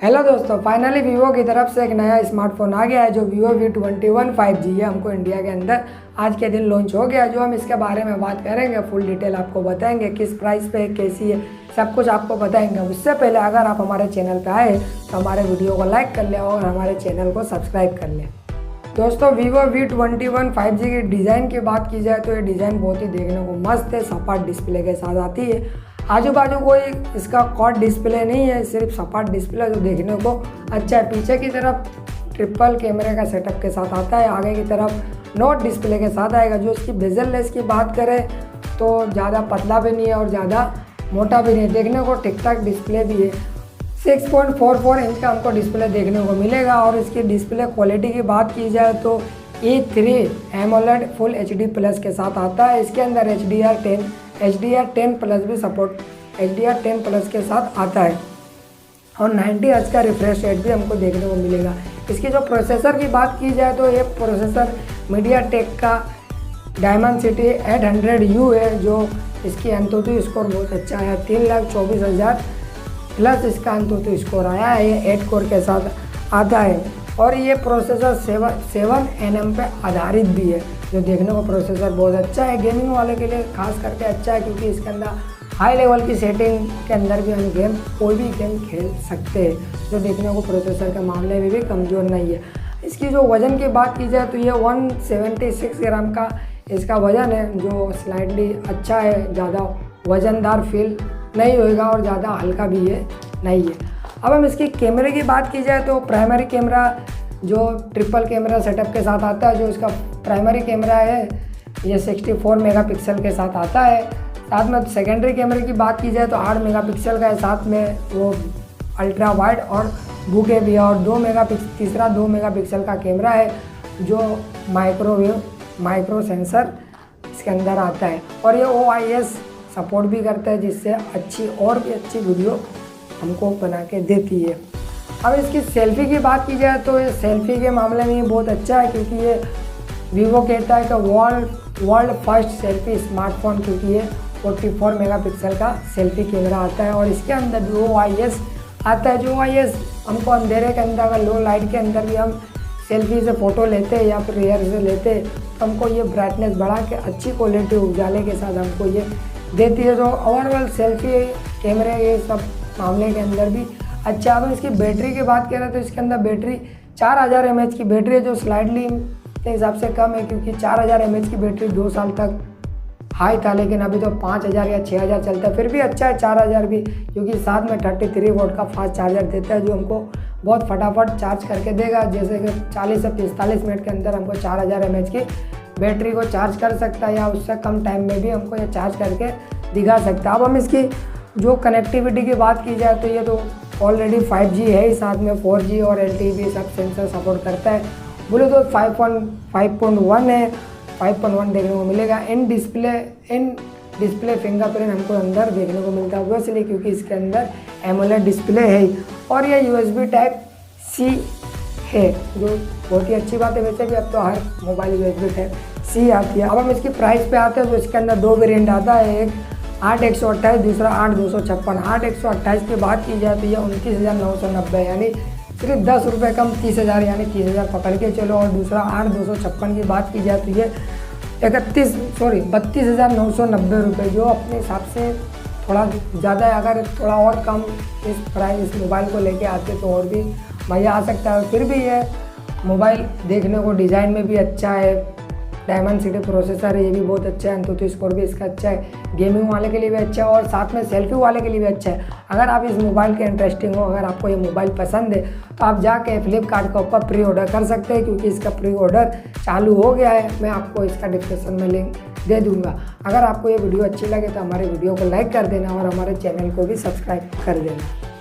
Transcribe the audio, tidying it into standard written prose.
Hello दोस्तों, finally Vivo की तरफ से एक नया स्मार्टफोन आ गया है जो वीवो V21 5G है। हमको इंडिया के अंदर आज के दिन लॉन्च हो गया। जो हम इसके बारे में बात करेंगे, फुल डिटेल आपको बताएंगे, किस प्राइस पे कैसी है, सब कुछ आपको बताएंगे। उससे पहले अगर आप हमारे चैनल पे आए तो हमारे वीडियो को लाइक कर लें और हमारे चैनल को सब्सक्राइब कर लें। दोस्तों, वीवो V21 5G की डिज़ाइन की बात की जाए तो ये डिज़ाइन बहुत ही देखने को मस्त है। सपाट डिस्प्ले के साथ आती है। आजू बाजू कोई इसका क्वाड डिस्प्ले नहीं है, सिर्फ सपाट डिस्प्ले जो देखने को अच्छा है। पीछे की तरफ ट्रिपल कैमरे का सेटअप के साथ आता है। आगे की तरफ नोट डिस्प्ले के साथ आएगा। जो इसकी बेजल लेस की बात करें तो ज़्यादा पतला भी नहीं है और ज़्यादा मोटा भी नहीं है, देखने को ठीक ठाक डिस्प्ले भी है। 6.44 इंच का हमको डिस्प्ले देखने को मिलेगा। और इसकी डिस्प्ले क्वालिटी की बात की जाए तो E3 AMOLED full HD plus के साथ आता है। इसके अंदर HDR10 प्लस भी सपोर्ट HDR10 प्लस के साथ आता है और 90 हर्ट्ज का रिफ्रेश रेट भी हमको देखने को मिलेगा। इसकी जो प्रोसेसर की बात की जाए तो ये प्रोसेसर MediaTek का Dimensity 800U है। जो इसकी AnTuTu स्कोर बहुत अच्छा है, 3,24,000 प्लस इसका AnTuTu स्कोर आया है। ये 8 कोर के साथ आता है और ये प्रोसेसर 7 nm पे आधारित भी है, जो देखने को प्रोसेसर बहुत अच्छा है। गेमिंग वाले के लिए खास करके अच्छा है क्योंकि इसके अंदर हाई लेवल की सेटिंग के अंदर भी हम कोई भी गेम खेल सकते हैं, जो देखने को प्रोसेसर के मामले में भी कमज़ोर नहीं है। इसकी जो वज़न की बात की जाए तो ये 176 ग्राम का इसका वज़न है, जो स्लाइडली अच्छा है। ज़्यादा वज़नदार फील नहीं होएगा और ज़्यादा हल्का भी ये नहीं है। अब हम इसकी कैमरे की बात की जाए तो प्राइमरी कैमरा जो ट्रिपल कैमरा सेटअप के साथ आता है, जो इसका प्राइमरी कैमरा है ये 64 मेगापिक्सल के साथ आता है। साथ में सेकेंडरी कैमरे की बात की जाए तो 8 मेगापिक्सल का है, साथ में वो अल्ट्रा वाइड और बुके भी है। और तीसरा 2 मेगापिक्सल का कैमरा है जो माइक्रो सेंसर इसके अंदर आता है। और ये OIS सपोर्ट भी करता है, जिससे और भी अच्छी वीडियो हमको बना के देती है। अब इसकी सेल्फ़ी की बात की जाए तो ये सेल्फ़ी के मामले में ये बहुत अच्छा है क्योंकि ये वीवो कहता है कि वर्ल्ड फर्स्ट सेल्फ़ी स्मार्टफोन, क्योंकि ये 44 मेगापिक्सल का सेल्फ़ी कैमरा आता है। और इसके अंदर भी OIS आता है। जो OIS हमको अंधेरे के अंदर, अगर लो लाइट के अंदर भी हम सेल्फ़ी से फ़ोटो लेते हैं या फिर रियर से लेते हैं तो हमको ये ब्राइटनेस बढ़ा के अच्छी क्वालिटी उजाले के साथ हमको ये देती है। जो ओवरऑल सेल्फ़ी कैमरे ये सब मामले के अंदर भी अच्छा। अब इसकी बैटरी की बात करें तो इसके अंदर बैटरी 4000 mAh की बैटरी है, जो स्लाइडली के हिसाब से कम है क्योंकि 4000 mAh की बैटरी 2 साल तक हाई था, लेकिन अभी तो 5000 या 6000 चलता है। फिर भी अच्छा है 4000 भी, क्योंकि साथ में 33 वोल्ट का फास्ट चार्जर देता है, जो हमको बहुत फटाफट चार्ज करके देगा। जैसे कि 40 से 45 मिनट के अंदर हमको 4000 mAh की बैटरी को चार्ज कर सकता है या उससे कम टाइम में भी हमको ये चार्ज करके दिखा सकता है। अब हम इसकी जो कनेक्टिविटी की बात की जाए तो ये तो ऑलरेडी 5G है ही, साथ में 4G और LTE सब सेंसर सपोर्ट करता है। ब्लूटूथ 5.1 है, 5.1 देखने को मिलेगा। इन डिस्प्ले फिंगरप्रिंट हमको अंदर देखने को मिलता है इसलिए क्योंकि इसके अंदर AMOLED डिस्प्ले है। और ये USB Type-C है, जो बहुत ही अच्छी बात है। वैसे भी अब तो हर मोबाइल USB Type-C आती है। अब हम इसकी प्राइस पे आते हैं तो इसके अंदर 2 वेरिएंट आता है, एक 8/128, दूसरा 8/256। 8/128 की बात की जाए तो ये 29,990 यानी सिर्फ 10 रुपये कम, 30,000 यानी 30,000 पकड़ के चलो। और दूसरा 8/256 की बात की जाए तो ये 32,990 रुपये, जो अपने हिसाब से थोड़ा ज़्यादा है। अगर थोड़ा और कम इस मोबाइल को लेके आते तो और भी मज़ा आ सकता है। फिर भी ये मोबाइल देखने को डिज़ाइन में भी अच्छा है। Dimensity प्रोसेसर है, ये भी बहुत अच्छा है। AnTuTu स्कोर भी इसका अच्छा है। गेमिंग वाले के लिए भी अच्छा है और साथ में सेल्फी वाले के लिए भी अच्छा है। अगर आप इस मोबाइल के इंटरेस्टिंग हो, अगर आपको ये मोबाइल पसंद है तो आप जाके फ्लिपकार्ट के ऊपर प्री ऑर्डर कर सकते हैं, क्योंकि इसका प्री ऑर्डर चालू हो गया है। मैं आपको इसका डिस्क्रिप्शन में लिंक दे दूँगा। अगर आपको ये वीडियो अच्छी लगे तो हमारे वीडियो को लाइक कर देना और हमारे चैनल को भी सब्सक्राइब कर देना।